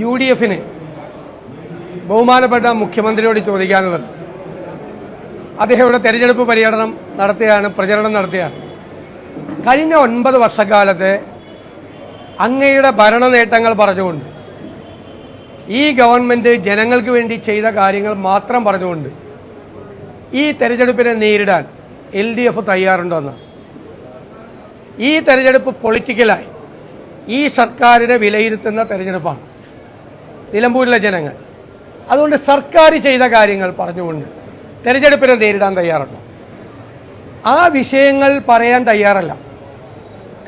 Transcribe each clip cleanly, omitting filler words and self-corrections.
UDFന് ബഹുമാനപ്പെട്ട മുഖ്യമന്ത്രിയോട് ചോദിക്കാനുള്ളത്, അദ്ദേഹം ഇവിടെ തെരഞ്ഞെടുപ്പ് പര്യടനം നടത്തുകയാണ്, പ്രചരണം നടത്തുകയാണ്. കഴിഞ്ഞ 9 വർഷക്കാലത്തെ അങ്ങയുടെ ഭരണ നേട്ടങ്ങൾ പറഞ്ഞുകൊണ്ട്, ഈ ഗവൺമെൻറ് ജനങ്ങൾക്ക് വേണ്ടി ചെയ്ത കാര്യങ്ങൾ മാത്രം പറഞ്ഞുകൊണ്ട് ഈ തെരഞ്ഞെടുപ്പിനെ നേരിടാൻ LDF തയ്യാറുണ്ടോന്ന്? ഈ തെരഞ്ഞെടുപ്പ് പൊളിറ്റിക്കലായി ഈ സർക്കാരിനെ വിലയിരുത്തുന്ന തെരഞ്ഞെടുപ്പാണ് നിലമ്പൂരിലെ ജനങ്ങൾ. അതുകൊണ്ട് സർക്കാർ ചെയ്ത കാര്യങ്ങൾ പറഞ്ഞുകൊണ്ട് തെരഞ്ഞെടുപ്പിനെ നേരിടാൻ തയ്യാറുണ്ടോ? ആ വിഷയങ്ങൾ പറയാൻ തയ്യാറല്ല.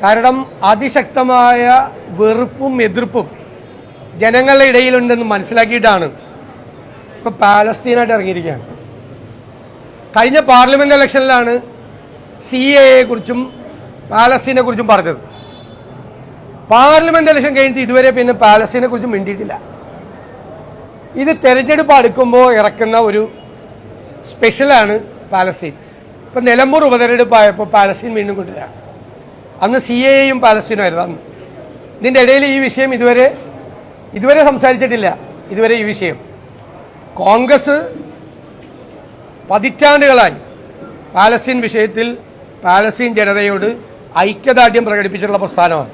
കാരണം അതിശക്തമായ വെറുപ്പും എതിർപ്പും ജനങ്ങളുടെ ഇടയിലുണ്ടെന്ന് മനസ്സിലാക്കിയിട്ടാണ് ഇപ്പോൾ പാലസ്തീനായിട്ട് ഇറങ്ങിയിരിക്കുകയാണ്. കഴിഞ്ഞ പാർലമെന്റ് ഇലക്ഷനിലാണ് CAA കുറിച്ചും പാലസ്തീനെ കുറിച്ചും പറഞ്ഞത്. പാർലമെന്റ് ഇലക്ഷൻ കഴിഞ്ഞിട്ട് ഇതുവരെ പിന്നെ പാലസ്തീനെ കുറിച്ചും മിണ്ടിയിട്ടില്ല. ഇത് തെരഞ്ഞെടുപ്പ് അടുക്കുമ്പോൾ ഇറക്കുന്ന ഒരു സ്പെഷ്യലാണ് പാലസ്തീൻ. ഇപ്പം നിലമ്പൂർ ഉപതെരഞ്ഞെടുപ്പായപ്പോൾ പാലസ്തീൻ വീണ്ടും കൊണ്ടുവരാം. അന്ന് CAAയും പാലസ്തീനും ആയിരുന്നു. അന്ന് ഇതിൻ്റെ ഇടയിൽ ഈ വിഷയം ഇതുവരെ സംസാരിച്ചിട്ടില്ല. ഇതുവരെ ഈ വിഷയം കോൺഗ്രസ് പതിറ്റാണ്ടുകളായി പാലസ്തീൻ വിഷയത്തിൽ പാലസ്തീൻ ജനതയോട് ഐക്യദാർഢ്യം പ്രകടിപ്പിച്ചിട്ടുള്ള പ്രസ്ഥാനമാണ്.